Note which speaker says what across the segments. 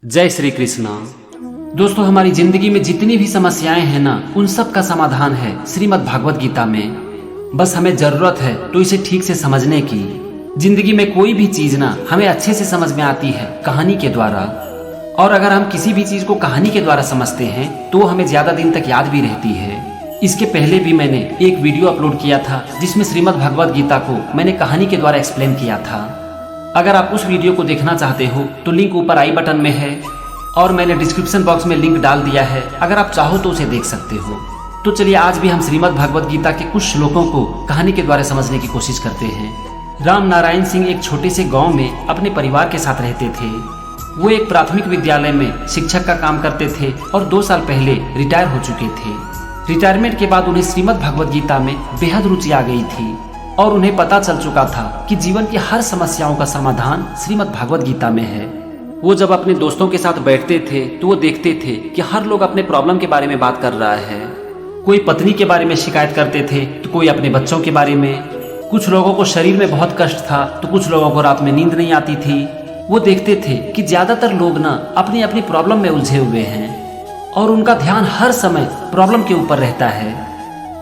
Speaker 1: जय श्री कृष्णा। दोस्तों, हमारी जिंदगी में जितनी भी समस्याएं हैं ना, उन सब का समाधान है श्रीमद् भागवत गीता में। बस हमें जरूरत है तो इसे ठीक से समझने की। जिंदगी में कोई भी चीज ना हमें अच्छे से समझ में आती है कहानी के द्वारा, और अगर हम किसी भी चीज को कहानी के द्वारा समझते हैं तो हमें ज्यादा दिन तक याद भी रहती है। इसके पहले भी मैंने एक वीडियो अपलोड किया था जिसमें श्रीमद् भागवत गीता को मैंने कहानी के द्वारा एक्सप्लेन किया था। अगर आप उस वीडियो को देखना चाहते हो तो लिंक ऊपर आई बटन में है और मैंने डिस्क्रिप्शन बॉक्स में लिंक डाल दिया है, अगर आप चाहो तो उसे देख सकते हो। तो चलिए आज भी हम श्रीमद् भागवत गीता के कुछ श्लोकों को कहानी के द्वारा समझने की कोशिश करते हैं। राम नारायण सिंह एक छोटे से गांव में अपने परिवार के साथ रहते थे। वो एक प्राथमिक विद्यालय में शिक्षक का काम करते थे और 2 साल पहले रिटायर हो चुके थे। रिटायरमेंट के बाद उन्हें श्रीमद् भागवत गीता में बेहद रुचि आ गई थी और उन्हें पता चल चुका था कि जीवन की हर समस्याओं का समाधान श्रीमद् भागवत गीता में है। वो जब अपने दोस्तों के साथ बैठते थे तो वो देखते थे कि हर लोग अपने प्रॉब्लम के बारे में बात कर रहा है। कोई पत्नी के बारे में शिकायत करते थे तो कोई अपने बच्चों के बारे में। कुछ लोगों को शरीर में बहुत कष्ट था तो कुछ लोगों को रात में नींद नहीं आती थी। वो देखते थे कि ज्यादातर लोग ना अपनी अपनी प्रॉब्लम में उलझे हुए हैं और उनका ध्यान हर समय प्रॉब्लम के ऊपर रहता है।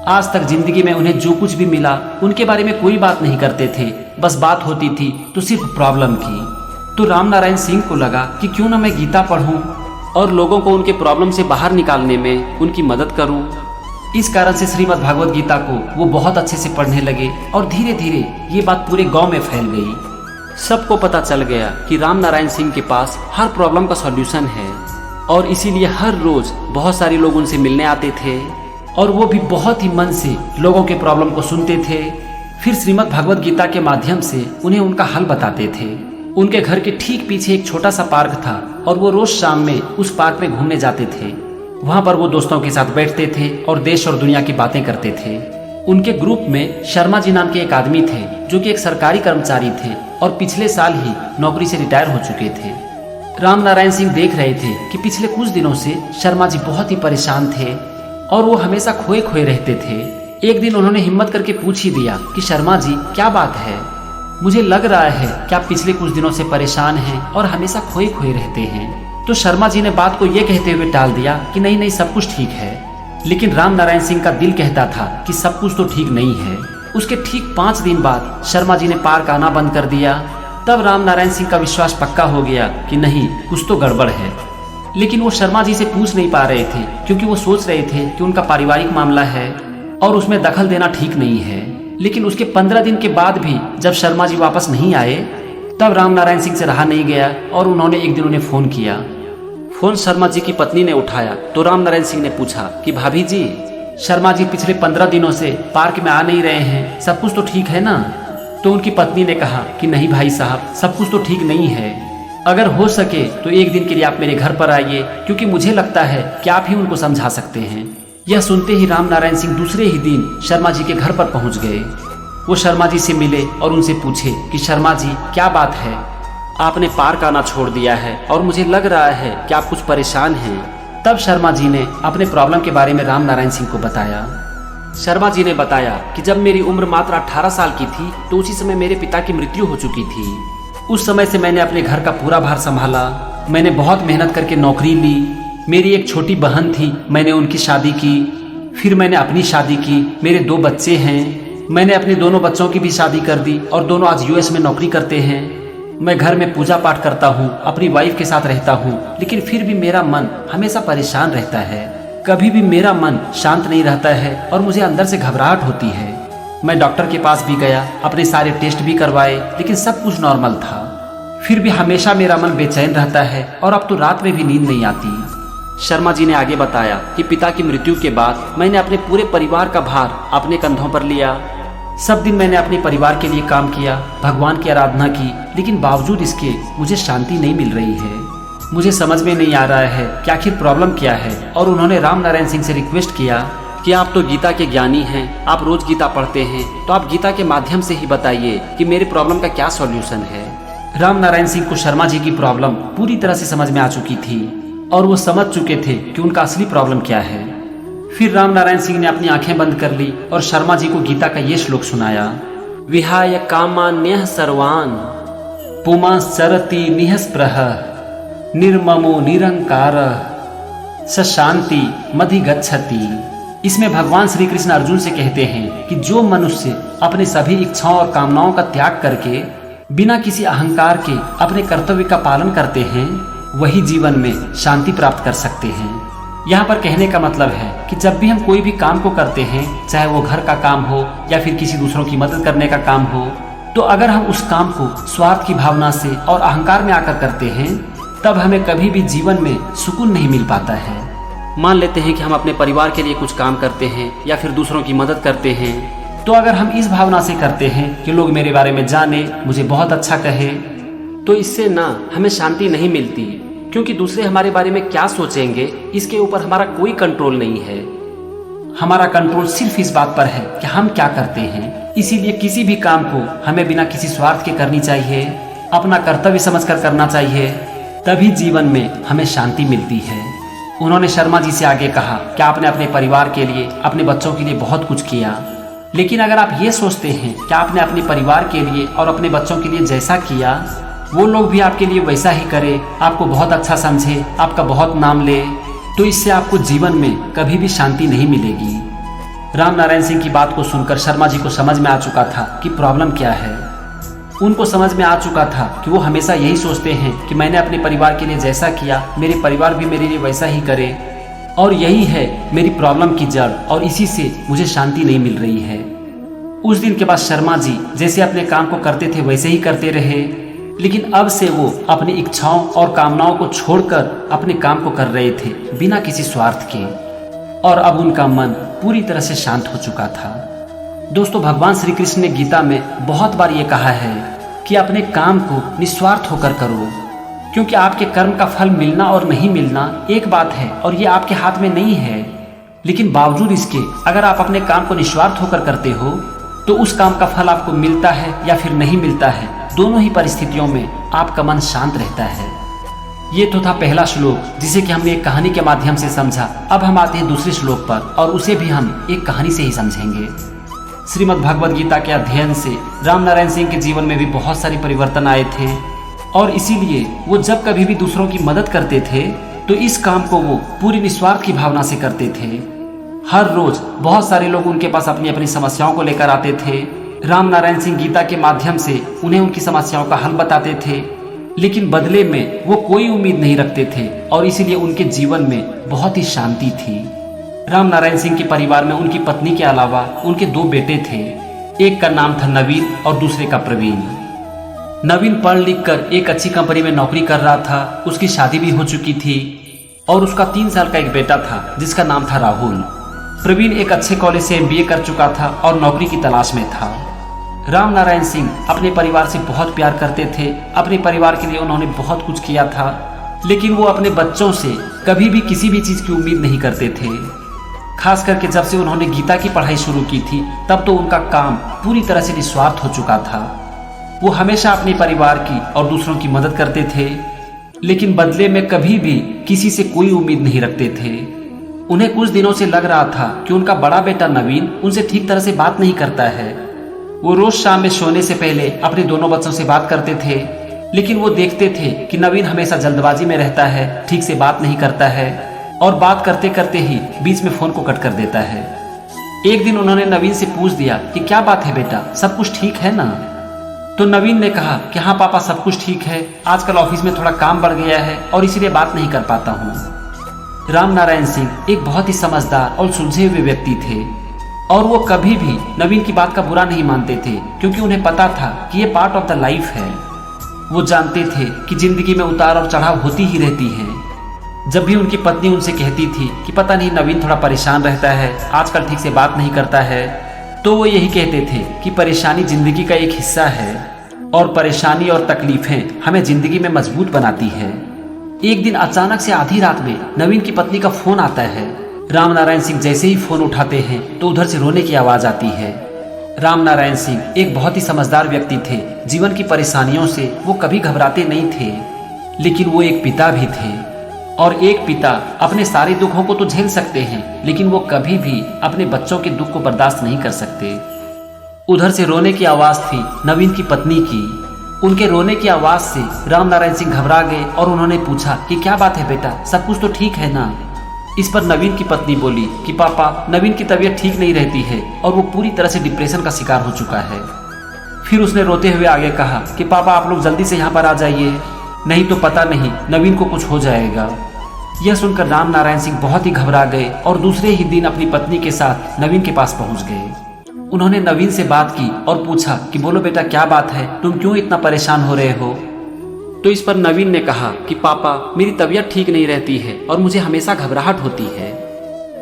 Speaker 1: आज तक जिंदगी में उन्हें जो कुछ भी मिला उनके बारे में कोई बात नहीं करते थे, बस बात होती थी तो सिर्फ प्रॉब्लम की। तो राम नारायण सिंह को लगा कि क्यों ना मैं गीता पढूं और लोगों को उनके प्रॉब्लम से बाहर निकालने में उनकी मदद करूं। इस कारण से श्रीमद् भागवत गीता को वो बहुत अच्छे से पढ़ने लगे और धीरे धीरे ये बात पूरे गांव में फैल गई। सबको पता चल गया कि राम नारायण सिंह के पास हर प्रॉब्लम का सॉल्यूशन है और इसीलिए हर रोज बहुत सारे लोग उनसे मिलने आते थे और वो भी बहुत ही मन से लोगों के प्रॉब्लम को सुनते थे। फिर श्रीमद् भागवत गीता के माध्यम से उन्हें उनका हल बताते थे। उनके घर के ठीक पीछे एक छोटा सा पार्क था और वो रोज शाम में उस पार्क में घूमने जाते थे। वहाँ पर वो दोस्तों के साथ बैठते थे और देश और दुनिया की बातें करते थे। उनके ग्रुप में शर्मा जी नाम के एक आदमी थे जो कि एक सरकारी कर्मचारी थे और पिछले साल ही नौकरी से रिटायर हो चुके थे। राम नारायण सिंह देख रहे थे कि पिछले कुछ दिनों से शर्मा जी बहुत ही परेशान थे और वो हमेशा खोए खोए रहते थे। एक दिन उन्होंने हिम्मत करके पूछ ही दिया कि शर्मा जी क्या बात है, मुझे लग रहा है कि आप पिछले कुछ दिनों से परेशान हैं और हमेशा खोए खोए रहते हैं। तो शर्मा जी ने बात को ये कहते हुए टाल दिया कि नहीं नहीं सब कुछ ठीक है। लेकिन राम नारायण सिंह का दिल कहता था कि सब कुछ तो ठीक नहीं है। उसके ठीक 5 दिन बाद शर्मा जी ने पार्क आना बंद कर दिया। तब राम नारायण सिंह का विश्वास पक्का हो गया कि नहीं कुछ तो गड़बड़ है। लेकिन वो शर्मा जी से पूछ नहीं पा रहे थे क्योंकि वो सोच रहे थे कि उनका पारिवारिक मामला है और उसमें दखल देना ठीक नहीं है। लेकिन उसके 15 दिन के बाद भी जब शर्मा जी वापस नहीं आए तब राम नारायण सिंह से रहा नहीं गया और उन्होंने एक दिन उन्हें फोन किया। फोन शर्मा जी की पत्नी ने उठाया तो राम नारायण सिंह ने पूछा कि भाभी जी, शर्मा जी पिछले 15 दिनों से पार्क में आ नहीं रहे हैं, सब कुछ तो ठीक है ना? तो उनकी पत्नी ने कहा कि नहीं भाई साहब, सब कुछ तो ठीक नहीं है। अगर हो सके तो एक दिन के लिए आप मेरे घर पर आइए क्योंकि मुझे लगता है कि आप ही उनको समझा सकते हैं। यह सुनते ही राम नारायण सिंह दूसरे ही दिन शर्मा जी के घर पर पहुंच गए। वो शर्मा जी से मिले और उनसे पूछे कि शर्मा जी क्या बात है, आपने पार्क आना छोड़ दिया है और मुझे लग रहा है कि आप कुछ परेशान हैं। तब शर्मा जी ने अपने प्रॉब्लम के बारे में राम नारायण सिंह को बताया। शर्मा जी ने बताया कि जब मेरी उम्र मात्र 18 साल की थी तो उसी समय मेरे पिता की मृत्यु हो चुकी थी। उस समय से मैंने अपने घर का पूरा भार संभाला। मैंने बहुत मेहनत करके नौकरी ली। मेरी एक छोटी बहन थी, मैंने उनकी शादी की। फिर मैंने अपनी शादी की। मेरे 2 बच्चे हैं, मैंने अपने दोनों बच्चों की भी शादी कर दी और दोनों आज यूएस में नौकरी करते हैं। मैं घर में पूजा पाठ करता हूँ, अपनी वाइफ के साथ रहता हूँ, लेकिन फिर भी मेरा मन हमेशा परेशान रहता है। कभी भी मेरा मन शांत नहीं रहता है और मुझे अंदर से घबराहट होती है। मैं डॉक्टर के पास भी गया, अपने सारे टेस्ट भी करवाए, लेकिन सब कुछ नॉर्मल था। फिर भी हमेशा मेरा मन बेचैन रहता है और अब तो रात में भी नींद नहीं आती। शर्मा जी ने आगे बताया कि पिता की मृत्यु के बाद मैंने अपने पूरे परिवार का भार अपने कंधों पर लिया। सब दिन मैंने अपने परिवार के लिए काम किया, भगवान की आराधना की, लेकिन बावजूद इसके मुझे शांति नहीं मिल रही है। मुझे समझ में नहीं आ रहा है कि आखिर प्रॉब्लम क्या है। और उन्होंने राम नारायण सिंह से रिक्वेस्ट किया कि आप तो गीता के ज्ञानी हैं, आप रोज गीता पढ़ते हैं, तो आप गीता के माध्यम से ही बताइए कि मेरे प्रॉब्लम का क्या सॉल्यूशन है। राम नारायण सिंह को शर्मा जी की प्रॉब्लम पूरी तरह से समझ में आ चुकी थी और वो समझ चुके थे कि उनका असली प्रॉब्लम क्या है। फिर राम नारायण सिंह ने अपनी आंखें बंद कर ली और शर्मा जी को गीता का ये श्लोक सुनाया। विहाय कामान्यः सर्वान् पुमांश्चरति निःस्पृहः निर्ममो निरंकार स शांति मधिगच्छति। इसमें भगवान श्री कृष्ण अर्जुन से कहते हैं कि जो मनुष्य अपने सभी इच्छाओं और कामनाओं का त्याग करके बिना किसी अहंकार के अपने कर्तव्य का पालन करते हैं, वही जीवन में शांति प्राप्त कर सकते हैं। यहाँ पर कहने का मतलब है कि जब भी हम कोई भी काम को करते हैं, चाहे वो घर का काम हो या फिर किसी दूसरों की मदद करने का काम हो, तो अगर हम उस काम को स्वार्थ की भावना से और अहंकार में आकर करते हैं, तब हमें कभी भी जीवन में सुकून नहीं मिल पाता है। मान लेते हैं कि हम अपने परिवार के लिए कुछ काम करते हैं या फिर दूसरों की मदद करते हैं, तो अगर हम इस भावना से करते हैं कि लोग मेरे बारे में जाने, मुझे बहुत अच्छा कहे, तो इससे ना हमें शांति नहीं मिलती, क्योंकि दूसरे हमारे बारे में क्या सोचेंगे इसके ऊपर हमारा कोई कंट्रोल नहीं है। हमारा कंट्रोल सिर्फ इस बात पर है कि हम क्या करते हैं। इसीलिए किसी भी काम को हमें बिना किसी स्वार्थ के करनी चाहिए, अपना कर्तव्य समझकर करना चाहिए, तभी जीवन में हमें शांति मिलती है। उन्होंने शर्मा जी से आगे कहा कि आपने अपने परिवार के लिए, अपने बच्चों के लिए बहुत कुछ किया, लेकिन अगर आप ये सोचते हैं कि आपने अपने परिवार के लिए और अपने बच्चों के लिए जैसा किया वो लोग भी आपके लिए वैसा ही करें, आपको बहुत अच्छा समझे, आपका बहुत नाम ले, तो इससे आपको जीवन में कभी भी शांति नहीं मिलेगी। राम नारायण सिंह की बात को सुनकर शर्मा जी को समझ में आ चुका था कि प्रॉब्लम क्या है। उनको समझ में आ चुका था कि वो हमेशा यही सोचते हैं कि मैंने अपने परिवार के लिए जैसा किया, मेरे परिवार भी मेरे लिए वैसा ही करे, और यही है मेरी प्रॉब्लम की जड़, और इसी से मुझे शांति नहीं मिल रही है। उस दिन के बाद शर्मा जी जैसे अपने काम को करते थे वैसे ही करते रहे, लेकिन अब से वो अपनी इच्छाओं और कामनाओं को छोड़कर अपने काम को कर रहे थे बिना किसी स्वार्थ के, और अब उनका मन पूरी तरह से शांत हो चुका था। दोस्तों, भगवान श्री कृष्ण ने गीता में बहुत बार ये कहा है कि अपने काम को निस्वार्थ होकर करो, क्योंकि आपके कर्म का फल मिलना और नहीं मिलना एक बात है और ये आपके हाथ में नहीं है। लेकिन बावजूद इसके अगर आप अपने काम को निस्वार्थ होकर करते हो तो उस काम का फल आपको मिलता है या फिर नहीं मिलता है, दोनों ही परिस्थितियों में आपका मन शांत रहता है। ये तो था पहला श्लोक जिसे कि हमने एक कहानी के माध्यम से समझा। अब हम आते हैं दूसरे श्लोक पर, और उसे भी हम एक कहानी से ही समझेंगे। श्रीमद् भागवत गीता के अध्ययन से राम नारायण सिंह के जीवन में भी बहुत सारे परिवर्तन आए थे, और इसीलिए वो जब कभी भी दूसरों की मदद करते थे तो इस काम को वो पूरी निस्वार्थ की भावना से करते थे। हर रोज बहुत सारे लोग उनके पास अपनी अपनी समस्याओं को लेकर आते थे। राम नारायण सिंह गीता के माध्यम से उन्हें उनकी समस्याओं का हल बताते थे, लेकिन बदले में वो कोई उम्मीद नहीं रखते थे, और इसीलिए उनके जीवन में बहुत ही शांति थी। राम नारायण सिंह के परिवार में उनकी पत्नी के अलावा उनके 2 बेटे थे। एक का नाम था नवीन और दूसरे का प्रवीण। नवीन पढ़ लिख कर एक अच्छी कंपनी में नौकरी कर रहा था, उसकी शादी भी हो चुकी थी, और उसका 3 साल का एक बेटा था जिसका नाम था राहुल। प्रवीण एक अच्छे कॉलेज से MBA कर चुका था और नौकरी की तलाश में था। राम नारायण सिंह अपने परिवार से बहुत प्यार करते थे। अपने परिवार के लिए उन्होंने बहुत कुछ किया था, लेकिन वो अपने बच्चों से कभी भी किसी भी चीज की उम्मीद नहीं करते थे। खास करके जब से उन्होंने गीता की पढ़ाई शुरू की थी, तब तो उनका काम पूरी तरह से निस्वार्थ हो चुका था। वो हमेशा अपने परिवार की और दूसरों की मदद करते थे, लेकिन बदले में कभी भी किसी से कोई उम्मीद नहीं रखते थे। उन्हें कुछ दिनों से लग रहा था कि उनका बड़ा बेटा नवीन उनसे ठीक तरह से बात नहीं करता है। वो रोज शाम में सोने से पहले अपने दोनों बच्चों से बात करते थे, लेकिन वो देखते थे कि नवीन हमेशा जल्दबाजी में रहता है, ठीक से बात नहीं करता है, और बात करते करते ही बीच में फोन को कट कर देता है। एक दिन उन्होंने नवीन से पूछ दिया कि क्या बात है बेटा, सब कुछ ठीक है ना? तो नवीन ने कहा कि हाँ पापा, सब कुछ ठीक है, आजकल ऑफिस में थोड़ा काम बढ़ गया है और इसीलिए बात नहीं कर पाता हूँ। राम नारायण सिंह एक बहुत ही समझदार और सुलझे हुए व्यक्ति थे, और वो कभी भी नवीन की बात का बुरा नहीं मानते थे, क्योंकि उन्हें पता था कि ये पार्ट ऑफ द लाइफ है। वो जानते थे कि जिंदगी में उतार और चढ़ाव होती ही रहती है। जब भी उनकी पत्नी उनसे कहती थी कि पता नहीं नवीन थोड़ा परेशान रहता है, आजकल ठीक से बात नहीं करता है, तो वो यही कहते थे कि परेशानी जिंदगी का एक हिस्सा है, और परेशानी और तकलीफें हमें जिंदगी में मजबूत बनाती है। एक दिन अचानक से आधी रात में नवीन की पत्नी का फोन आता है। राम नारायण सिंह जैसे ही फोन उठाते हैं तो उधर से रोने की आवाज आती है। राम नारायण सिंह एक बहुत ही समझदार व्यक्ति थे। जीवन की परेशानियों से वो कभी घबराते नहीं थे, लेकिन वो एक पिता भी थे, और एक पिता अपने सारे दुखों को तो झेल सकते हैं, लेकिन वो कभी भी अपने बच्चों के दुख को बर्दाश्त नहीं कर सकते। उधर से रोने की आवाज थी नवीन की पत्नी की। उनके रोने की आवाज से राम नारायण सिंह घबरा गए और उन्होंने पूछा कि क्या बात है बेटा, सब कुछ तो ठीक है ना। इस पर नवीन की पत्नी बोली कि पापा, नवीन की तबीयत ठीक नहीं रहती है और वो पूरी तरह से डिप्रेशन का शिकार हो चुका है। फिर उसने रोते हुए आगे कहा कि पापा आप लोग जल्दी से यहाँ पर आ जाइए, नहीं तो पता नहीं नवीन को कुछ हो जाएगा। यह सुनकर राम नारायण सिंह बहुत ही घबरा गए और दूसरे ही दिन अपनी पत्नी के साथ नवीन के पास पहुंच गए। उन्होंने नवीन से बात की और पूछा कि बोलो बेटा क्या बात है, तुम क्यों इतना परेशान हो रहे हो। तो इस पर नवीन ने कहा कि पापा मेरी तबीयत ठीक नहीं रहती है और मुझे हमेशा घबराहट होती है।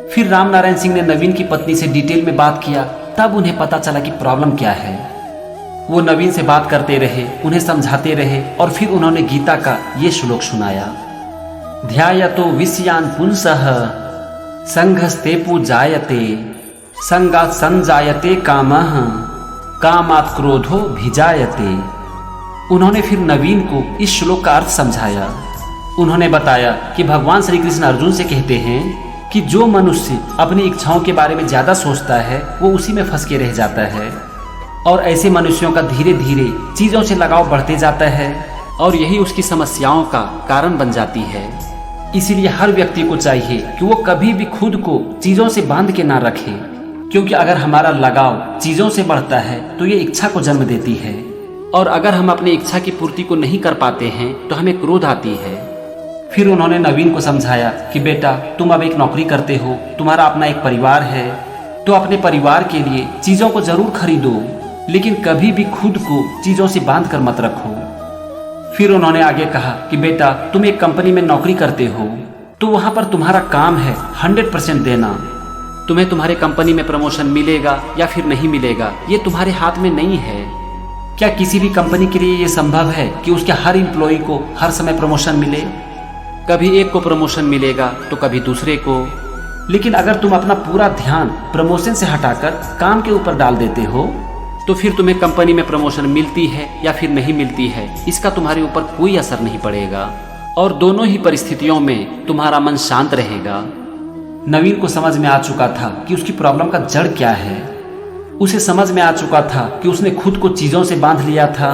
Speaker 1: फिर राम नारायण सिंह ने नवीन की पत्नी से डिटेल में बात किया, तब उन्हें पता चला कि प्रॉब्लम क्या है। वो नवीन से बात करते रहे, उन्हें समझाते रहे और फिर उन्होंने गीता का ये श्लोक सुनाया। ध्यायतो विषयान् पुंसः संघस्ते पूजायते संगात् संजायते कामः कामात् क्रोधो भिजायते। उन्होंने फिर नवीन को इस श्लोक का अर्थ समझाया। उन्होंने बताया कि भगवान श्री कृष्ण अर्जुन से कहते हैं कि जो मनुष्य अपनी इच्छाओं के बारे में ज्यादा सोचता है वो उसी में फंस के रह जाता है और ऐसे मनुष्यों का धीरे धीरे चीजों से लगाव बढ़ते जाता है और यही उसकी समस्याओं का कारण बन जाती है। इसीलिए हर व्यक्ति को चाहिए कि वो कभी भी खुद को चीजों से बांध के ना रखे, क्योंकि अगर हमारा लगाव चीजों से बढ़ता है तो ये इच्छा को जन्म देती है और अगर हम अपनी इच्छा की पूर्ति को नहीं कर पाते हैं तो हमें क्रोध आती है। फिर उन्होंने नवीन को समझाया कि बेटा तुम अब एक नौकरी करते हो, तुम्हारा अपना एक परिवार है, तो अपने परिवार के लिए चीजों को जरूर खरीदो, लेकिन कभी भी खुद को चीजों से बांध कर मत रखो। फिर उन्होंने आगे कहा कि बेटा तुम एक कंपनी में नौकरी करते हो तो वहां पर तुम्हारा काम है 100% देना। तुम्हें तुम्हारे कंपनी में प्रमोशन मिलेगा या फिर नहीं मिलेगा ये तुम्हारे हाथ में नहीं है। क्या किसी भी कंपनी के लिए ये संभव है कि उसके हर एम्प्लॉय को हर समय प्रमोशन मिले? कभी एक को प्रमोशन मिलेगा तो कभी दूसरे को। लेकिन अगर तुम अपना पूरा ध्यान प्रमोशन से हटाकर काम के ऊपर डाल देते हो तो फिर तुम्हें कंपनी में प्रमोशन मिलती है या फिर नहीं मिलती है इसका तुम्हारे ऊपर कोई असर नहीं पड़ेगा और दोनों ही परिस्थितियों में तुम्हारा मन शांत रहेगा। नवीन को समझ में आ चुका था कि उसकी प्रॉब्लम का जड़ क्या है। उसे समझ में आ चुका था कि उसने खुद को चीजों से बांध लिया था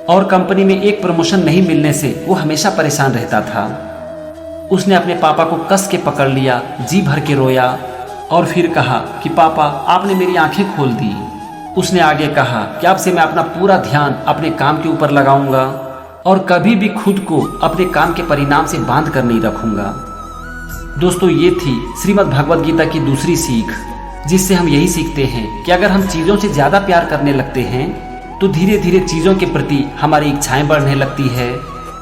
Speaker 1: और कंपनी में एक प्रमोशन नहीं मिलने से वो हमेशा परेशान रहता था। उसने अपने पापा को कस के पकड़ लिया, जी भर के रोया और फिर कहा कि पापा आपने मेरी आंखें खोल दी। उसने आगे कहा कि अब से मैं अपना पूरा ध्यान अपने काम के ऊपर लगाऊंगा और कभी भी खुद को अपने काम के परिणाम से बांध कर नहीं रखूंगा। दोस्तों ये थी श्रीमद् भगवद गीता की दूसरी सीख, जिससे हम यही सीखते हैं कि अगर हम चीजों से ज्यादा प्यार करने लगते हैं तो धीरे धीरे चीजों के प्रति हमारी इच्छाएं बढ़ने लगती है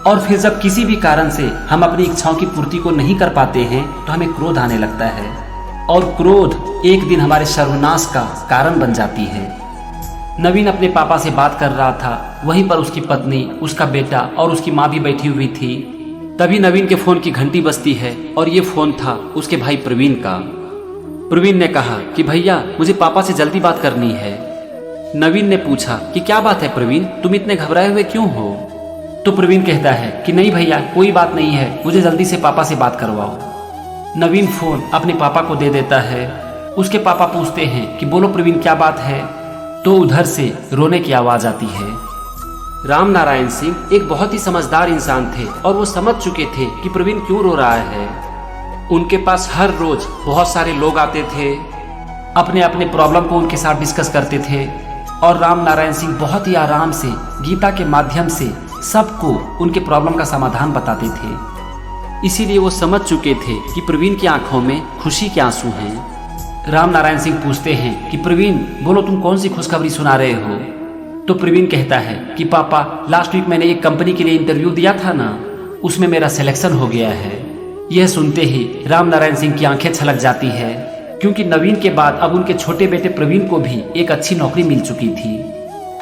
Speaker 1: और फिर जब किसी भी कारण से हम अपनी इच्छाओं की पूर्ति को नहीं कर पाते हैं तो हमें क्रोध आने लगता है और क्रोध एक दिन हमारे सर्वनाश का कारण बन जाती है। नवीन अपने पापा से बात कर रहा था, वहीं पर उसकी पत्नी, उसका बेटा और उसकी माँ भी बैठी हुई थी। तभी नवीन के फोन की घंटी बजती है और ये फोन था उसके भाई प्रवीण का। प्रवीण ने कहा कि भैया मुझे पापा से जल्दी बात करनी है। नवीन ने पूछा कि क्या बात है प्रवीण, तुम इतने घबराए हुए क्यों हो? तो प्रवीण कहता है कि नहीं भैया कोई बात नहीं है, मुझे जल्दी से पापा से बात करवाओ। नवीन फोन अपने पापा को दे देता है। उसके पापा पूछते हैं कि बोलो प्रवीण क्या बात है? तो उधर से रोने की आवाज आती है। राम नारायण सिंह एक बहुत ही समझदार इंसान थे और वो समझ चुके थे कि प्रवीण क्यों रो रहा है। उनके पास हर रोज बहुत सारे लोग आते थे, अपने अपने प्रॉब्लम को उनके साथ डिस्कस करते थे और राम नारायण सिंह बहुत ही आराम से गीता के माध्यम से सबको उनके प्रॉब्लम का समाधान बताते थे। इसीलिए वो समझ चुके थे कि प्रवीण की आंखों में खुशी के आंसू हैं। राम नारायण सिंह पूछते हैं कि प्रवीण बोलो तुम कौन सी खुशखबरी सुना रहे हो? तो प्रवीण कहता है कि पापा लास्ट वीक मैंने एक कंपनी के लिए इंटरव्यू दिया था ना, उसमें मेरा सिलेक्शन हो गया है। यह सुनते ही राम नारायण सिंह की आंखें छलक जाती है, क्योंकि नवीन के बाद अब उनके छोटे बेटे प्रवीण को भी एक अच्छी नौकरी मिल चुकी थी।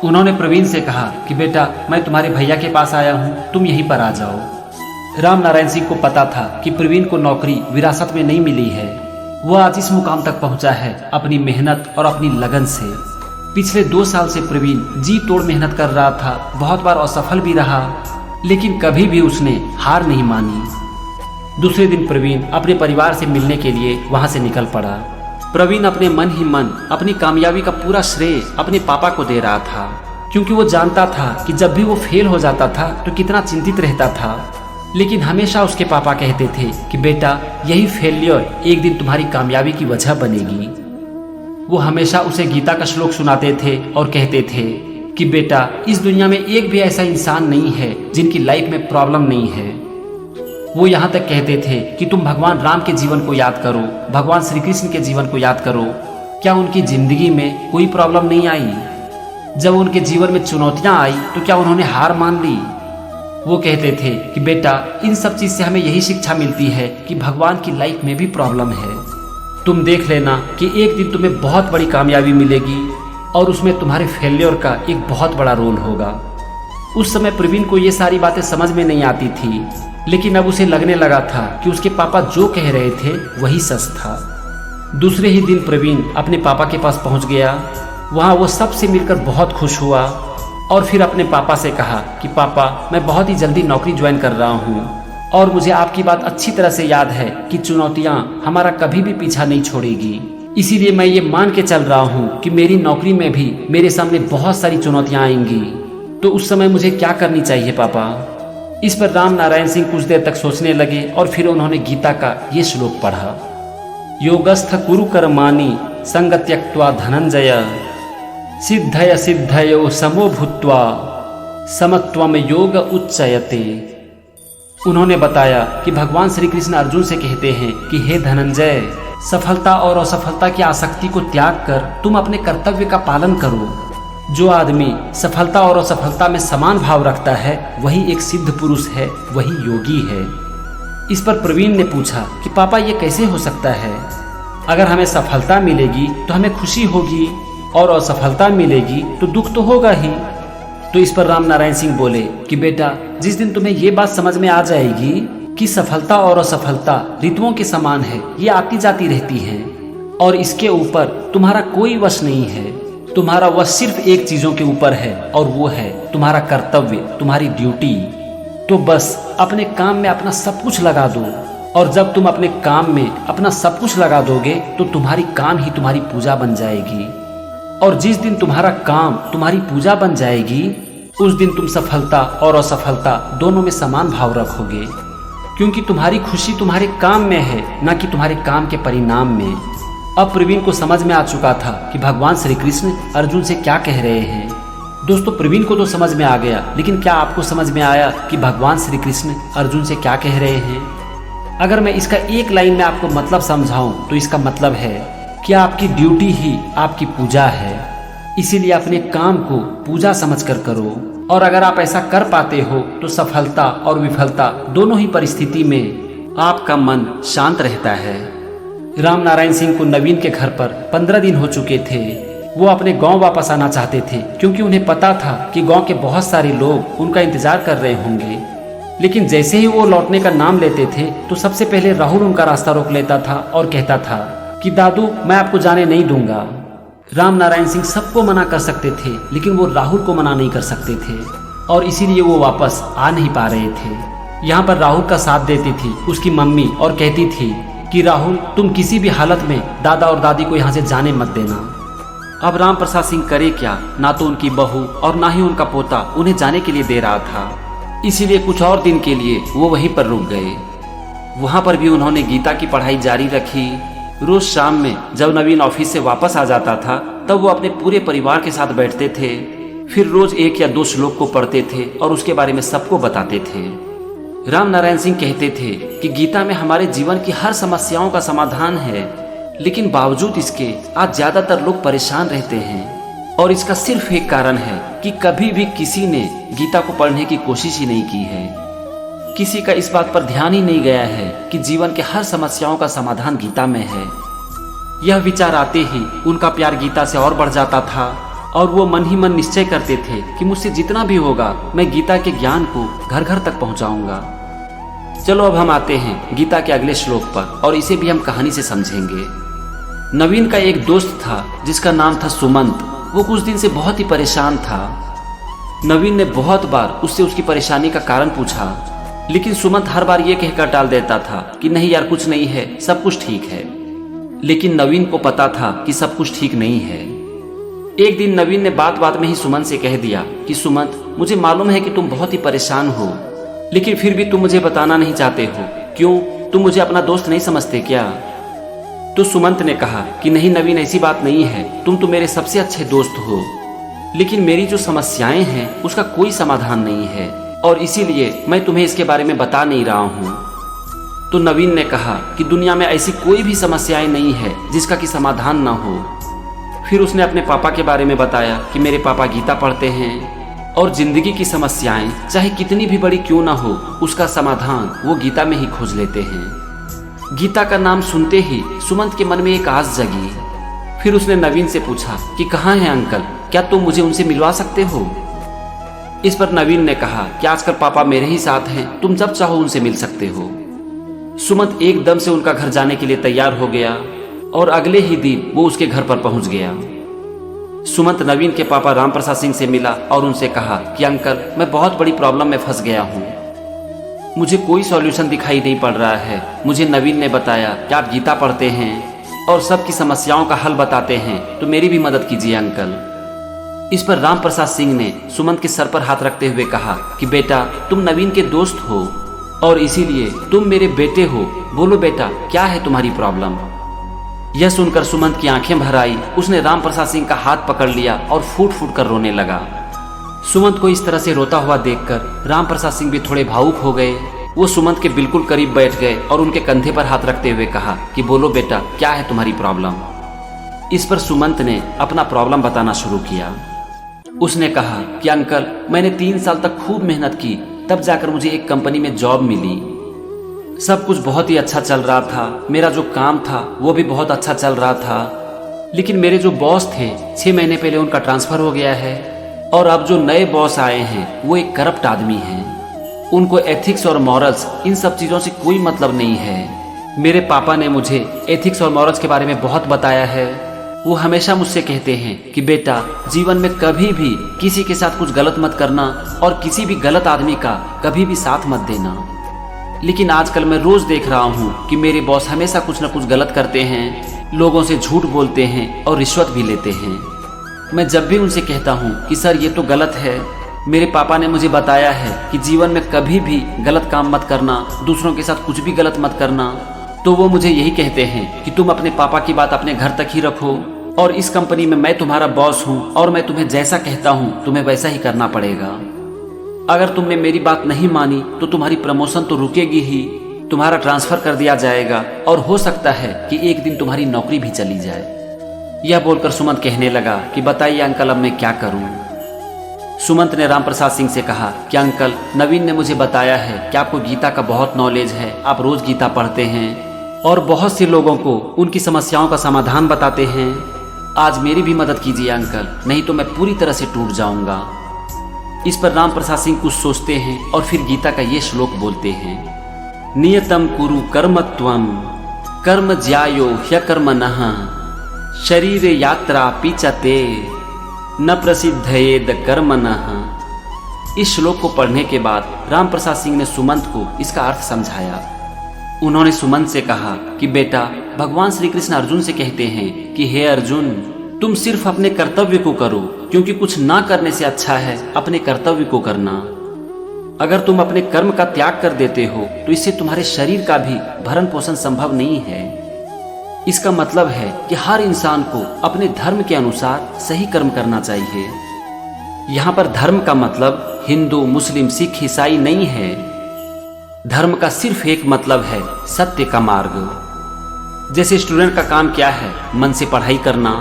Speaker 1: उन्होंने प्रवीण से कहा कि बेटा मैं तुम्हारे भैया के पास आया हूँ, तुम यहीं पर आ जाओ। राम नारायण सिंह को पता था कि प्रवीण को नौकरी विरासत में नहीं मिली है। वह आज इस मुकाम तक पहुंचा है अपनी मेहनत और अपनी लगन से। पिछले 2 साल से प्रवीण जी तोड़ मेहनत कर रहा था, बहुत बार असफल भी रहा, लेकिन कभी भी उसने हार नहीं मानी। दूसरे दिन प्रवीण अपने परिवार से मिलने के लिए वहां से निकल पड़ा। प्रवीण अपने मन ही मन अपनी कामयाबी का पूरा श्रेय अपने पापा को दे रहा था। क्योंकि वो जानता था कि जब भी वो फेल हो जाता था तो कितना चिंतित रहता था। लेकिन हमेशा उसके पापा कहते थे कि बेटा, यही फेलियर एक दिन तुम्हारी कामयाबी की वजह बनेगी। वो हमेशा उसे गीता का श्लोक सुनाते थे और कहते थे कि बेटा, इस दुनिया में एक भी ऐसा इंसान नहीं है जिनकी लाइफ में प्रॉब्लम नहीं है। वो यहाँ तक कहते थे कि तुम भगवान राम के जीवन को याद करो, भगवान श्री कृष्ण के जीवन को याद करो। क्या उनकी जिंदगी में कोई प्रॉब्लम नहीं आई? जब उनके जीवन में चुनौतियां आई तो क्या उन्होंने हार मान ली? वो कहते थे कि बेटा, इन सब चीज से हमें यही शिक्षा मिलती है कि भगवान की लाइफ में भी प्रॉब्लम है। तुम देख लेना कि एक दिन तुम्हें बहुत बड़ी कामयाबी मिलेगी और उसमें तुम्हारे फेलियर का एक बहुत बड़ा रोल होगा। उस समय प्रवीण को ये सारी बातें समझ में नहीं आती थी, लेकिन अब उसे लगने लगा था कि उसके पापा जो कह रहे थे वही सच था। दूसरे ही दिन प्रवीण अपने पापा के पास पहुंच गया। वहां वो सबसे मिलकर बहुत खुश हुआ और फिर अपने पापा से कहा कि पापा, मैं बहुत ही जल्दी नौकरी ज्वाइन कर रहा हूँ और मुझे आपकी बात अच्छी तरह से याद है कि चुनौतियाँ हमारा कभी भी पीछा नहीं छोड़ेगी। इसीलिए मैं ये मान के चल रहा हूँ कि मेरी नौकरी में भी मेरे सामने बहुत सारी चुनौतियाँ आएंगी। तो उस समय मुझे क्या करनी चाहिए पापा? इस पर राम नारायण सिंह कुछ देर तक सोचने लगे और फिर उन्होंने गीता का ये श्लोक पढ़ा। योगस्थ कुरु कर्माणि संग त्यक्त्वा धनंजय सिद्धय सिद्धयो समो भूत्वा समत्वम योग उच्चयते। उन्होंने बताया कि भगवान श्री कृष्ण अर्जुन से कहते हैं कि हे धनंजय, सफलता और असफलता की आसक्ति को त्याग कर तुम अपने कर्तव्य का पालन करो। जो आदमी सफलता और असफलता में समान भाव रखता है वही एक सिद्ध पुरुष है, वही योगी है। इस पर प्रवीण ने पूछा कि पापा, ये कैसे हो सकता है? अगर हमें सफलता मिलेगी तो हमें खुशी होगी और असफलता मिलेगी तो दुख तो होगा ही। तो इस पर राम नारायण सिंह बोले कि बेटा, जिस दिन तुम्हें ये बात समझ में आ जाएगी कि सफलता और असफलता ऋतुओं के समान है, ये आती जाती रहती है और इसके ऊपर तुम्हारा कोई वश नहीं है। तुम्हारा वश सिर्फ एक चीजों के ऊपर है और वो है तुम्हारा कर्तव्य, तुम्हारी ड्यूटी। तो बस अपने काम में अपना सब कुछ लगा दो और जब तुम अपने काम में अपना सब कुछ लगा दोगे तो तुम्हारी काम ही तुम्हारी पूजा बन जाएगी। और जिस दिन तुम्हारा काम तुम्हारी पूजा बन जाएगी उस दिन तुम सफलता और असफलता दोनों में समान भाव रखोगे, क्योंकि तुम्हारी खुशी तुम्हारे काम में है, न कि तुम्हारे काम के परिणाम में। अब प्रवीण को समझ में आ चुका था कि भगवान श्री कृष्ण अर्जुन से क्या कह रहे हैं। दोस्तों, प्रवीण को तो समझ में आ गया, लेकिन क्या आपको समझ में आया कि भगवान श्री कृष्ण अर्जुन से क्या कह रहे हैं? अगर मैं इसका एक लाइन में आपको मतलब समझाऊं तो इसका मतलब है कि आपकी ड्यूटी ही आपकी पूजा है। इसीलिए अपने काम को पूजा समझकर करो और अगर आप ऐसा कर पाते हो तो सफलता और विफलता दोनों ही परिस्थिति में आपका मन शांत रहता है। राम नारायण सिंह को नवीन के घर पर 15 दिन हो चुके थे। वो अपने गांव वापस आना चाहते थे क्योंकि उन्हें पता था कि गांव के बहुत सारे लोग उनका इंतजार कर रहे होंगे। लेकिन जैसे ही वो लौटने का नाम लेते थे तो सबसे पहले राहुल उनका रास्ता रोक लेता था और कहता था कि दादू, मैं आपको जाने नहीं दूंगा। राम नारायण सिंह सबको मना कर सकते थे लेकिन वो राहुल को मना नहीं कर सकते थे और इसीलिए वो वापस आ नहीं पा रहे थे। यहाँ पर राहुल का साथ देती थी उसकी मम्मी और कहती थी कि राहुल, तुम किसी भी हालत में दादा और दादी को यहाँ से जाने मत देना। अब राम प्रसाद सिंह करे क्या? ना तो उनकी बहू और ना ही उनका पोता उन्हें जाने के लिए दे रहा था। इसीलिए कुछ और दिन के लिए वो वहीं पर रुक गए। वहाँ पर भी उन्होंने गीता की पढ़ाई जारी रखी। रोज शाम में जब नवीन ऑफिस से वापस आ जाता था तब वो अपने पूरे परिवार के साथ बैठते थे। फिर रोज 1 या 2 श्लोक को पढ़ते थे और उसके बारे में सबको बताते थे। राम नारायण सिंह कहते थे कि गीता में हमारे जीवन की हर समस्याओं का समाधान है, लेकिन बावजूद इसके आज ज्यादातर लोग परेशान रहते हैं और इसका सिर्फ एक कारण है कि कभी भी किसी ने गीता को पढ़ने की कोशिश ही नहीं की है। किसी का इस बात पर ध्यान ही नहीं गया है कि जीवन के हर समस्याओं का समाधान गीता में है। यह विचार आते ही उनका प्यार गीता से और बढ़ जाता था और वो मन ही मन निश्चय करते थे कि मुझसे जितना भी होगा मैं गीता के ज्ञान को घर घर तक पहुंचाऊंगा। चलो अब हम आते हैं गीता के अगले श्लोक पर और इसे भी हम कहानी से समझेंगे। नवीन का एक दोस्त था जिसका नाम था सुमंत। वो कुछ दिन से बहुत ही परेशान था। नवीन ने बहुत बार उससे उसकी परेशानी का कारण पूछा, लेकिन सुमंत हर बार ये कहकर टाल देता था कि नहीं यार, कुछ नहीं है, सब कुछ ठीक है। लेकिन नवीन को पता था कि सब कुछ ठीक नहीं है। एक दिन नवीन ने बात बात में ही सुमन से कह दिया कि सुमंत, मुझे मालूम है कि तुम बहुत ही परेशान हो, लेकिन फिर भी तुम मुझे बताना नहीं चाहते हो। क्यों? तुम मुझे अपना दोस्त नहीं समझते क्या? तो सुमंत ने कहा कि नहीं नवीन, ऐसी बात नहीं है, तुम तो मेरे सबसे अच्छे दोस्त हो, लेकिन मेरी जो समस्याएं हैं उसका कोई समाधान नहीं है और इसीलिए मैं तुम्हें इसके बारे में बता नहीं रहा हूँ। तो नवीन ने कहा कि दुनिया में ऐसी कोई भी समस्याएं नहीं है जिसका कि समाधान ना हो। फिर उसने अपने पापा के बारे में बताया कि मेरे पापा गीता पढ़ते हैं और जिंदगी की समस्याएं चाहे कितनी भी बड़ी क्यों ना हो, उसका समाधान वो गीता में ही खोज लेते हैं। गीता का नाम सुनते ही सुमंत के मन में एक आस जगी। फिर उसने नवीन से पूछा कि कहाँ हैं अंकल, क्या तुम मुझे उनसे मिलवा सकते हो? इस पर नवीन ने कहा कि आजकल पापा मेरे ही साथ हैं, तुम जब चाहो उनसे मिल सकते हो। सुमंत एकदम से उनका घर जाने के लिए तैयार हो गया और अगले ही दिन वो उसके घर पर पहुंच गया। सुमंत नवीन के पापा राम प्रसाद सिंह से मिला और उनसे कहा कि अंकल, मैं बहुत बड़ी प्रॉब्लम में फंस गया हूँ, मुझे कोई सॉल्यूशन दिखाई नहीं पड़ रहा है। मुझे नवीन ने बताया कि आप गीता पढ़ते हैं और सबकी समस्याओं का हल बताते हैं, तो मेरी भी मदद कीजिए अंकल। इस पर राम प्रसाद सिंह ने सुमंत के सर पर हाथ रखते हुए कहा कि बेटा, तुम नवीन के दोस्त हो और इसीलिए तुम मेरे बेटे हो। बोलो बेटा, क्या है तुम्हारी प्रॉब्लम? यह सुनकर सुमंत की आंखें भर आई। उसने राम प्रसाद सिंह का हाथ पकड़ लिया और फूट फूट कर रोने लगा। सुमंत को इस तरह से रोता हुआ देखकर राम प्रसाद सिंह भी थोड़े भावुक हो गए। वो सुमंत के बिल्कुल करीब बैठ गए और उनके कंधे पर हाथ रखते हुए कहा कि बोलो बेटा, क्या है तुम्हारी प्रॉब्लम? इस पर सुमंत ने अपना प्रॉब्लम बताना शुरू किया। उसने कहा कि अंकल, मैंने 3 साल तक खूब मेहनत की, तब जाकर मुझे एक कंपनी में जॉब मिली। सब कुछ बहुत ही अच्छा चल रहा था, मेरा जो काम था वो भी बहुत अच्छा चल रहा था, लेकिन मेरे जो बॉस थे 6 महीने पहले उनका ट्रांसफर हो गया है और अब जो नए बॉस आए हैं वो एक करप्ट आदमी हैं। उनको एथिक्स और मॉरल्स इन सब चीज़ों से कोई मतलब नहीं है। मेरे पापा ने मुझे एथिक्स और मॉरल्स के बारे में बहुत बताया है। वो हमेशा मुझसे कहते हैं कि बेटा, जीवन में कभी भी किसी के साथ कुछ गलत मत करना और किसी भी गलत आदमी का कभी भी साथ मत देना। लेकिन आजकल मैं रोज देख रहा हूँ कि मेरे बॉस हमेशा कुछ न कुछ गलत करते हैं, लोगों से झूठ बोलते हैं और रिश्वत भी लेते हैं। मैं जब भी उनसे कहता हूँ कि सर ये तो गलत है, मेरे पापा ने मुझे बताया है कि जीवन में कभी भी गलत काम मत करना, दूसरों के साथ कुछ भी गलत मत करना, तो वो मुझे यही कहते हैं कि तुम अपने पापा की बात अपने घर तक ही रखो और इस कंपनी में मैं तुम्हारा बॉस हूँ और मैं तुम्हें जैसा कहता हूँ तुम्हें वैसा ही करना पड़ेगा। अगर तुमने मेरी बात नहीं मानी तो तुम्हारी प्रमोशन तो रुकेगी ही, तुम्हारा ट्रांसफर कर दिया जाएगा और हो सकता है कि एक दिन तुम्हारी नौकरी भी चली जाए। यह बोलकर सुमंत कहने लगा कि बताइए अंकल, अब मैं क्या करूँ? सुमंत ने राम प्रसाद सिंह से कहा कि अंकल, नवीन ने मुझे बताया है कि आपको गीता का बहुत नॉलेज है, आप रोज गीता पढ़ते हैं और बहुत से लोगों को उनकी समस्याओं का समाधान बताते हैं। आज मेरी भी मदद कीजिए अंकल, नहीं तो मैं पूरी तरह से टूट जाऊंगा। इस पर राम प्रसाद सिंह कुछ सोचते हैं और फिर गीता का ये श्लोक बोलते हैं, नियतम कुरु कर्मत्वम कर्म ज्यायो ह्यकर्मणः शरीर यात्रा पीचते न प्रसिद्धयेद कर्मणः। इस श्लोक को पढ़ने के बाद राम प्रसाद सिंह ने सुमंत को इसका अर्थ समझाया। उन्होंने सुमंत से कहा कि बेटा, भगवान श्री कृष्ण अर्जुन से कहते हैं कि हे अर्जुन, तुम सिर्फ अपने कर्तव्य को करो, क्योंकि कुछ ना करने से अच्छा है अपने कर्तव्य को करना। अगर तुम अपने कर्म का त्याग कर देते हो तो इससे तुम्हारे शरीर का भी भरण पोषण संभव नहीं है। इसका मतलब है कि हर इंसान को अपने धर्म के अनुसार सही कर्म करना चाहिए। यहाँ पर धर्म का मतलब हिंदू, मुस्लिम, सिख, ईसाई नहीं है। धर्म का सिर्फ एक मतलब है सत्य का मार्ग। जैसे स्टूडेंट का काम क्या है? मन से पढ़ाई करना।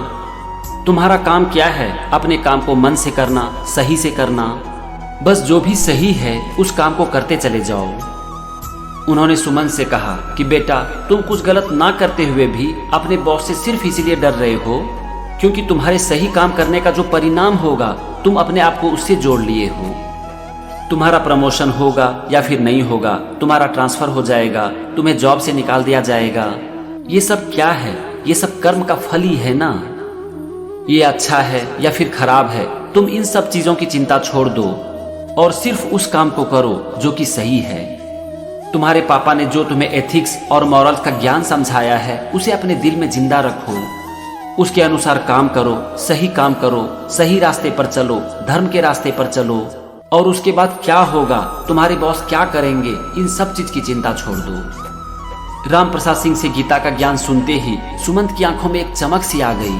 Speaker 1: तुम्हारा काम क्या है? अपने काम को मन से करना, सही से करना। बस जो भी सही है उस काम को करते चले जाओ। उन्होंने सुमन से कहा कि बेटा, तुम कुछ गलत ना करते हुए भी अपने बॉस से सिर्फ इसीलिए डर रहे हो क्योंकि तुम्हारे सही काम करने का जो परिणाम होगा तुम अपने आप को उससे जोड़ लिए हो। तुम्हारा प्रमोशन होगा या फिर नहीं होगा, तुम्हारा ट्रांसफर हो जाएगा, तुम्हें जॉब से निकाल दिया जाएगा, ये सब क्या है? ये सब कर्म का फल ही है ना। ये अच्छा है या फिर खराब है, तुम इन सब चीजों की चिंता छोड़ दो और सिर्फ उस काम को करो जो कि सही है। तुम्हारे पापा ने जो तुम्हें एथिक्स और मॉरल्स का ज्ञान समझाया है उसे अपने दिल में जिंदा रखो। उसके अनुसार काम करो, सही काम करो, सही रास्ते पर चलो, धर्म के रास्ते पर चलो, और उसके बाद क्या होगा, तुम्हारे बॉस क्या करेंगे, इन सब चीज की चिंता छोड़ दो। राम प्रसाद सिंह से गीता का ज्ञान सुनते ही सुमंत की आंखों में एक चमक सी आ गई।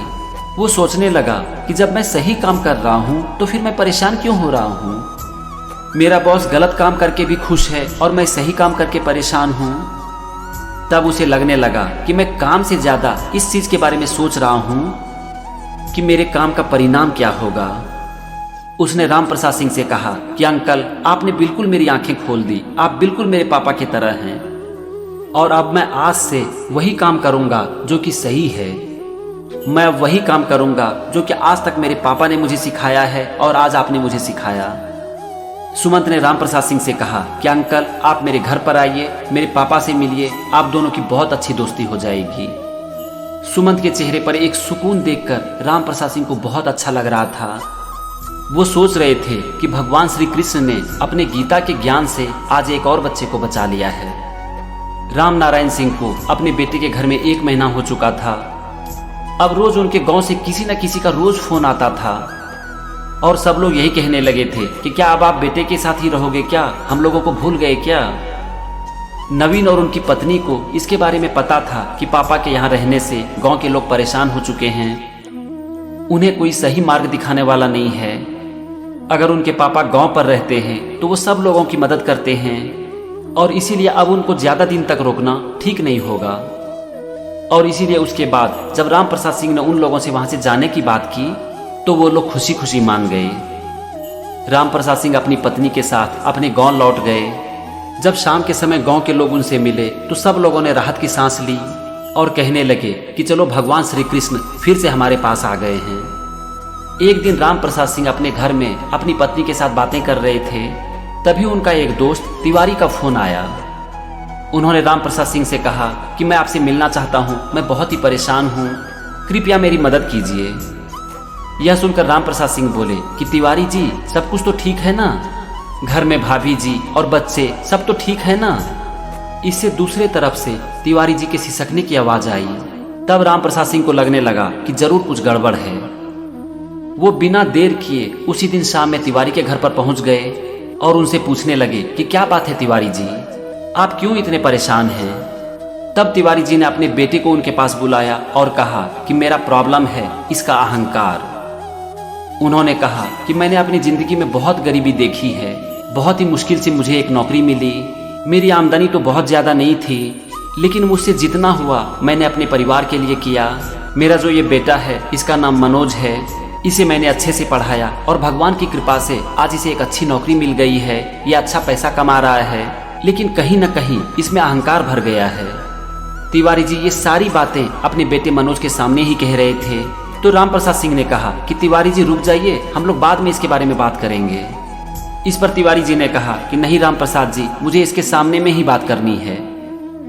Speaker 1: वो सोचने लगा कि जब मैं सही काम कर रहा हूँ तो फिर मैं परेशान क्यों हो रहा हूँ। मेरा बॉस गलत काम करके भी खुश है और मैं सही काम करके परेशान हूँ। तब उसे लगने लगा कि मैं काम से ज्यादा इस चीज के बारे में सोच रहा हूँ कि मेरे काम का परिणाम क्या होगा। उसने राम प्रसाद सिंह से कहा कि अंकल, आपने बिल्कुल मेरी आंखें खोल दी, आप बिल्कुल मेरे पापा की तरह हैं, और अब मैं आज से वही काम करूंगा जो कि सही है। मैं अब वही काम करूंगा जो कि आज तक मेरे पापा ने मुझे सिखाया है और आज आपने मुझे सिखाया। सुमंत ने राम प्रसाद सिंह से कहा कि अंकल, आप मेरे घर पर आइए, मेरे पापा से मिलिए, आप दोनों की बहुत अच्छी दोस्ती हो जाएगी। सुमंत के चेहरे पर एक सुकून देखकर राम प्रसाद सिंह को बहुत अच्छा लग रहा था। वो सोच रहे थे कि भगवान श्री कृष्ण ने अपने गीता के ज्ञान से आज एक और बच्चे को बचा लिया है। राम नारायण सिंह को अपने बेटे के घर में 1 महीना हो चुका था। अब रोज उनके गांव से किसी न किसी का रोज फोन आता था और सब लोग यही कहने लगे थे कि क्या अब आप बेटे के साथ ही रहोगे क्या, हम लोगों को भूल गए क्या। नवीन और उनकी पत्नी को इसके बारे में पता था कि पापा के यहाँ रहने से गांव के लोग परेशान हो चुके हैं, उन्हें कोई सही मार्ग दिखाने वाला नहीं है। अगर उनके पापा गांव पर रहते हैं तो वो सब लोगों की मदद करते हैं, और इसीलिए अब उनको ज्यादा दिन तक रोकना ठीक नहीं होगा। और इसीलिए उसके बाद जब राम प्रसाद सिंह ने उन लोगों से वहां से जाने की बात की तो वो लोग खुशी खुशी मान गए। राम प्रसाद सिंह अपनी पत्नी के साथ अपने गांव लौट गए। जब शाम के समय गांव के लोग उनसे मिले तो सब लोगों ने राहत की सांस ली और कहने लगे कि चलो, भगवान श्री कृष्ण फिर से हमारे पास आ गए हैं। एक दिन राम प्रसाद सिंह अपने घर में अपनी पत्नी के साथ बातें कर रहे थे, तभी उनका एक दोस्त तिवारी का फोन आया। उन्होंने राम प्रसाद सिंह से कहा कि मैं आपसे मिलना चाहता हूँ, मैं बहुत ही परेशान हूँ, कृपया मेरी मदद कीजिए। यह सुनकर राम प्रसाद सिंह बोले कि तिवारी जी, सब कुछ तो ठीक है ना, घर में भाभी जी और बच्चे सब तो ठीक है ना। इससे दूसरे तरफ से तिवारी जी के सिसकने की आवाज आई। तब राम प्रसाद सिंह को लगने लगा कि जरूर कुछ गड़बड़ है। वो बिना देर किए उसी दिन शाम में तिवारी के घर पर पहुंच गए और उनसे पूछने लगे कि क्या बात है तिवारी जी, आप क्यों इतने परेशान हैं। तब तिवारी जी ने अपने बेटे को उनके पास बुलाया और कहा कि मेरा प्रॉब्लम है इसका अहंकार। उन्होंने कहा कि मैंने अपनी जिंदगी में बहुत गरीबी देखी है, बहुत ही मुश्किल से मुझे एक नौकरी मिली, मेरी आमदनी तो बहुत ज्यादा नहीं थी, लेकिन मुझसे जितना हुआ मैंने अपने परिवार के लिए किया। मेरा जो ये बेटा है इसका नाम मनोज है, इसे मैंने अच्छे से पढ़ाया और भगवान की कृपा से आज इसे एक अच्छी नौकरी मिल गई है, ये अच्छा पैसा कमा रहा है, लेकिन कहीं न कहीं इसमें अहंकार भर गया है। तिवारी जी ये सारी बातें अपने बेटे मनोज के सामने ही कह रहे थे। तो राम प्रसाद सिंह ने कहा कि तिवारी जी रुक जाइए, हम लोग बाद में इसके बारे में बात करेंगे। इस पर तिवारी जी ने कहा कि नहीं राम प्रसाद जी, मुझे इसके सामने में ही बात करनी है।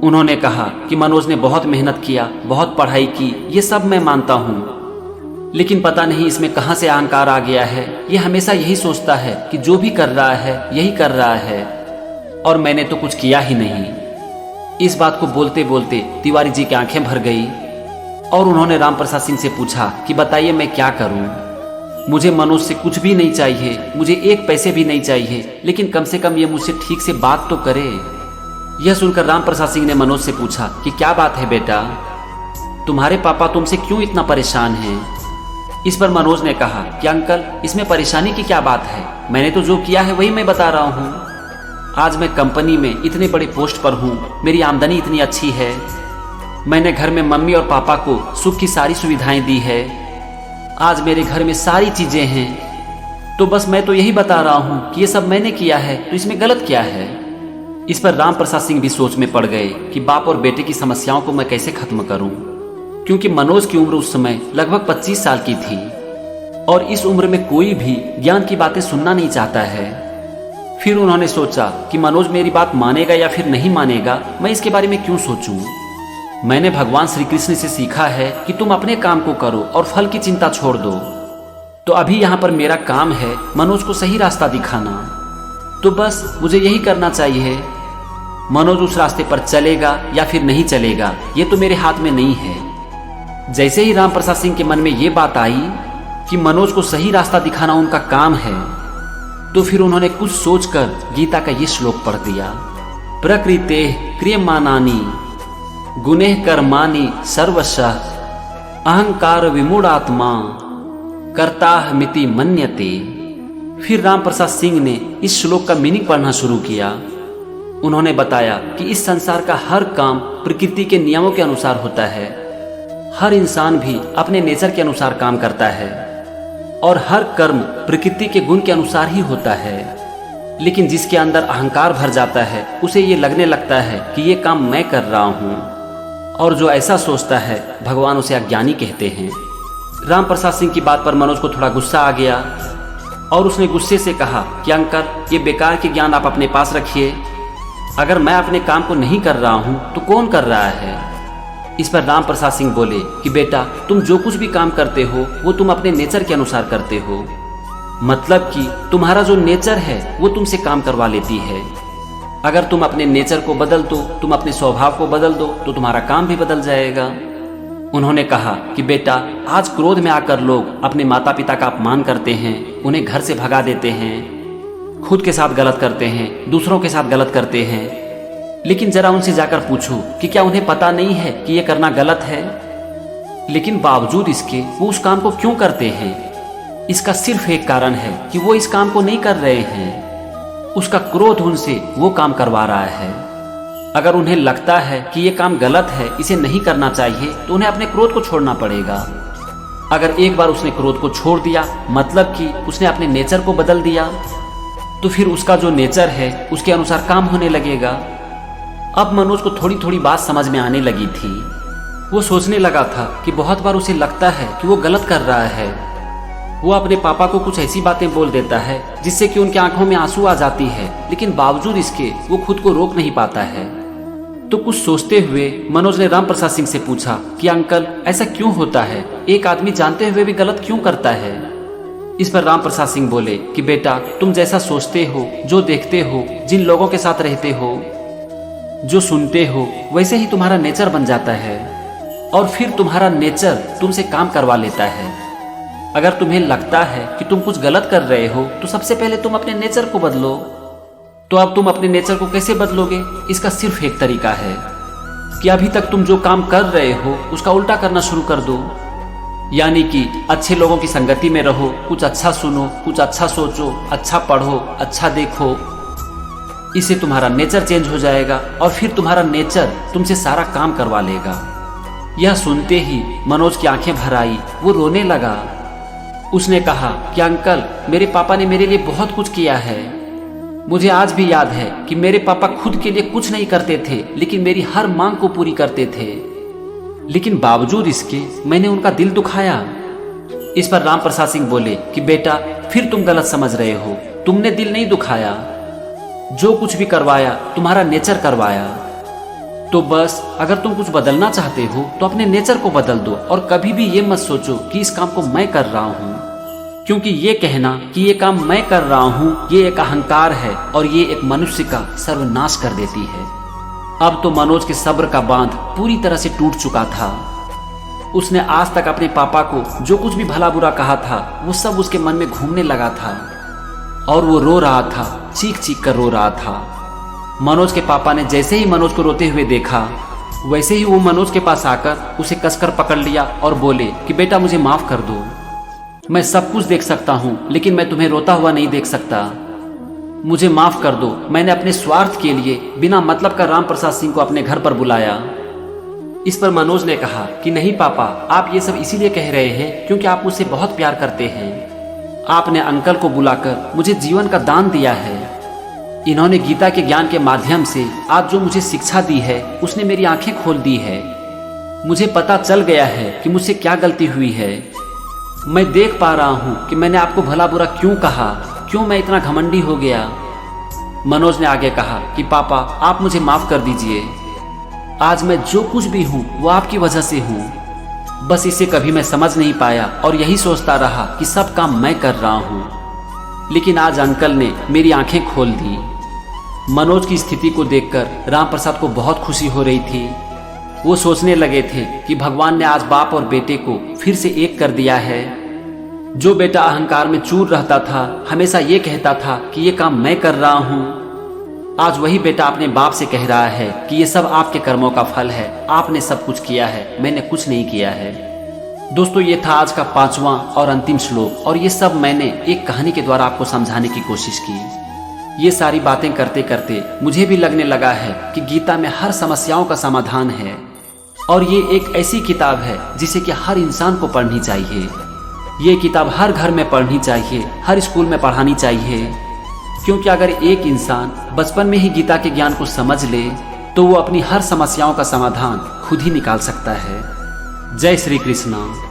Speaker 1: उन्होंने कहा कि मनोज ने बहुत मेहनत किया, बहुत पढ़ाई की, ये सब मैं मानता हूँ, लेकिन पता नहीं इसमें कहाँ से अहंकार आ गया है। ये हमेशा यही सोचता है कि जो भी कर रहा है यही कर रहा है, और मैंने तो कुछ किया ही नहीं। इस बात को बोलते बोलते तिवारी जी की आंखें भर गई और उन्होंने राम प्रसाद सिंह से पूछा कि बताइए मैं क्या करूं। मुझे मनोज से कुछ भी नहीं चाहिए, मुझे 1 पैसे भी नहीं चाहिए, लेकिन कम से कम ये मुझसे ठीक से बात तो करे। यह सुनकर राम प्रसाद सिंह ने मनोज से पूछा कि क्या बात है बेटा, तुम्हारे पापा तुमसे क्यों इतना परेशान हैं। इस पर मनोज ने कहा कि अंकल, इसमें परेशानी की क्या बात है, मैंने तो जो किया है वही मैं बता रहा हूँ। आज मैं कंपनी में इतने बड़े पोस्ट पर हूँ, मेरी आमदनी इतनी अच्छी है, मैंने घर में मम्मी और पापा को सुख की सारी सुविधाएं दी है, आज मेरे घर में सारी चीजें हैं, तो बस मैं तो यही बता रहा हूँ कि ये सब मैंने किया है, तो इसमें गलत क्या है। इस पर राम प्रसाद सिंह भी सोच में पड़ गए कि बाप और बेटे की समस्याओं को मैं कैसे खत्म करूं, क्योंकि मनोज की उम्र उस समय लगभग 25 साल की थी और इस उम्र में कोई भी ज्ञान की बातें सुनना नहीं चाहता है। फिर उन्होंने सोचा कि मनोज मेरी बात मानेगा या फिर नहीं मानेगा, मैं इसके बारे में क्यों सोचूं। मैंने भगवान श्री कृष्ण से सीखा है कि तुम अपने काम को करो और फल की चिंता छोड़ दो। तो अभी यहाँ पर मेरा काम है मनोज को सही रास्ता दिखाना, तो बस मुझे यही करना चाहिए। मनोज उस रास्ते पर चलेगा या फिर नहीं चलेगा, ये तो मेरे हाथ में नहीं है। जैसे ही राम प्रसाद सिंह के मन में ये बात आई कि मनोज को सही रास्ता दिखाना उनका काम है, तो फिर उन्होंने कुछ सोचकर गीता का ये श्लोक पढ़ दिया। प्रकृते क्रियमानानि गुणेः कर्माणि सर्वशः अहंकार विमूढ़ात्मा कर्ताहमिति मन्यते। फिर राम प्रसाद सिंह ने इस श्लोक का मीनिंग पढ़ना शुरू किया। उन्होंने बताया कि इस संसार का हर काम प्रकृति के नियमों के अनुसार होता है। हर इंसान भी अपने नेचर के अनुसार काम करता है और हर कर्म प्रकृति के गुण के अनुसार ही होता है। लेकिन जिसके अंदर अहंकार भर जाता है उसे ये लगने लगता है कि ये काम मैं कर रहा हूँ, और जो ऐसा सोचता है भगवान उसे अज्ञानी कहते हैं। राम प्रसाद सिंह की बात पर मनोज को थोड़ा गुस्सा आ गया और उसने गुस्से से कहा कि अंकल, ये बेकार के ज्ञान आप अपने पास रखिए। अगर मैं अपने काम को नहीं कर रहा हूँ तो कौन कर रहा है? इस पर राम प्रसाद सिंह बोले कि बेटा, तुम जो कुछ भी काम करते हो वो तुम अपने नेचर के अनुसार करते हो। मतलब कि तुम्हारा जो नेचर है वो तुमसे काम करवा लेती है। अगर तुम अपने नेचर को बदल दो, तुम अपने स्वभाव को बदल दो, तो तुम्हारा काम भी बदल जाएगा। उन्होंने कहा कि बेटा, आज क्रोध में आकर लोग अपने माता पिता का अपमान करते हैं, उन्हें घर से भगा देते हैं, खुद के साथ गलत करते हैं, दूसरों के साथ गलत करते हैं। लेकिन जरा उनसे जाकर पूछो कि क्या उन्हें पता नहीं है कि ये करना गलत है? लेकिन बावजूद इसके वो उस काम को क्यों करते हैं? इसका सिर्फ एक कारण है कि वो इस काम को नहीं कर रहे हैं। उसका क्रोध उनसे वो काम करवा रहा है। अगर उन्हें लगता है कि ये काम गलत है, इसे नहीं करना चाहिए, तो उन्हें अपने क्रोध को छोड़ना पड़ेगा। अगर एक बार उसने क्रोध को छोड़ दिया, मतलब कि उसने अपने नेचर को बदल दिया, तो फिर उसका जो नेचर है उसके अनुसार काम होने लगेगा। अब मनोज को थोड़ी थोड़ी बात समझ में आने लगी थी। वो सोचने लगा था कि बहुत बार उसे लगता है कि वो गलत कर रहा है। वो अपने पापा को कुछ ऐसी बातें बोल देता है जिससे कि उनकी आंखों में आंसू आ जाती है, लेकिन बावजूद इसके वो खुद को रोक नहीं पाता है। तो कुछ सोचते हुए मनोज ने राम प्रसाद सिंह से पूछा कि अंकल, ऐसा क्यों होता है? एक आदमी जानते हुए भी गलत क्यों करता है? इस पर राम प्रसाद सिंह बोले कि बेटा, तुम जैसा सोचते हो, जो देखते हो, जिन लोगों के साथ रहते हो, जो सुनते हो, वैसे ही तुम्हारा नेचर बन जाता है और फिर तुम्हारा नेचर तुमसे काम करवा लेता है। अगर तुम्हें लगता है कि तुम कुछ गलत कर रहे हो तो सबसे पहले तुम अपने नेचर को बदलो। तो अब तुम अपने नेचर को कैसे बदलोगे? इसका सिर्फ एक तरीका है कि अभी तक तुम जो काम कर रहे हो उसका उल्टा करना शुरू कर दो। यानी कि अच्छे लोगों की संगति में रहो, कुछ अच्छा सुनो, कुछ अच्छा सोचो, अच्छा पढ़ो, अच्छा देखो। इससे तुम्हारा नेचर चेंज हो जाएगा और फिर तुम्हारा नेचर तुमसे सारा काम करवा लेगा। यह सुनते ही मनोज की आंखें भर आई, वो रोने लगा। उसने कहा कि अंकल, मेरे पापा ने मेरे लिए बहुत कुछ किया है। मुझे आज भी याद है कि मेरे पापा खुद के लिए कुछ नहीं करते थे, लेकिन मेरी हर मांग को पूरी करते थे। लेकिन बावजूद इसके मैंने उनका दिल दुखाया। इस पर राम प्रसाद सिंह बोले कि बेटा, फिर तुम गलत समझ रहे हो। तुमने दिल नहीं दुखाया, जो कुछ भी करवाया तुम्हारा नेचर करवाया। तो बस अगर तुम कुछ बदलना चाहते हो तो अपने नेचर को बदल दो और कभी भी ये मत सोचो कि इस काम को मैं कर रहा हूँ, क्योंकि ये कहना कि ये काम मैं कर रहा हूँ ये एक अहंकार है और ये एक मनुष्य का सर्वनाश कर देती है। अब तो मनोज के सब्र का बांध पूरी तरह से टूट चुका था। उसने आज तक अपने पापा को जो कुछ भी भला बुरा कहा था वो सब उसके मन में घूमने लगा था और वो रो रहा था, चीख चीख कर रो रहा था। मनोज के पापा ने जैसे ही मनोज को रोते हुए देखा, वैसे ही वो मनोज के पास आकर उसे कसकर पकड़ लिया और बोले कि बेटा, मुझे माफ कर दो। मैं सब कुछ देख सकता हूँ, लेकिन मैं तुम्हें रोता हुआ नहीं देख सकता। मुझे माफ कर दो। मैंने अपने स्वार्थ के लिए बिना मतलब का राम प्रसाद सिंह को अपने घर पर बुलाया। इस पर मनोज ने कहा कि नहीं पापा, आप ये सब इसीलिए कह रहे हैं क्योंकि आप मुझसे बहुत प्यार करते हैं। आपने अंकल को बुलाकर मुझे जीवन का दान दिया है। इन्होंने गीता के ज्ञान के माध्यम से आज जो मुझे शिक्षा दी है उसने मेरी आंखें खोल दी है। मुझे पता चल गया है कि मुझसे क्या गलती हुई है। मैं देख पा रहा हूँ कि मैंने आपको भला बुरा क्यों कहा, क्यों मैं इतना घमंडी हो गया। मनोज ने आगे कहा कि पापा, आप मुझे माफ कर दीजिए। आज मैं जो कुछ भी हूँ वो आपकी वजह से हूँ। बस इसे कभी मैं समझ नहीं पाया और यही सोचता रहा कि सब काम मैं कर रहा हूँ। लेकिन आज अंकल ने मेरी आंखें खोल दी। मनोज की स्थिति को देखकर राम प्रसाद को बहुत खुशी हो रही थी। वो सोचने लगे थे कि भगवान ने आज बाप और बेटे को फिर से एक कर दिया है। जो बेटा अहंकार में चूर रहता था, हमेशा ये कहता था कि ये काम मैं कर रहा हूँ, आज वही बेटा अपने बाप से कह रहा है कि ये सब आपके कर्मों का फल है, आपने सब कुछ किया है, मैंने कुछ नहीं किया है। दोस्तों, ये था आज का 5वां और अंतिम श्लोक, और ये सब मैंने एक कहानी के द्वारा आपको समझाने की कोशिश की। ये सारी बातें करते करते मुझे भी लगने लगा है कि गीता में हर समस्याओं का समाधान है, और ये एक ऐसी किताब है जिसे कि हर इंसान को पढ़नी चाहिए। ये किताब हर घर में पढ़नी चाहिए, हर स्कूल में पढ़ानी चाहिए, क्योंकि अगर एक इंसान बचपन में ही गीता के ज्ञान को समझ ले तो वो अपनी हर समस्याओं का समाधान खुद ही निकाल सकता है। जय श्री कृष्ण।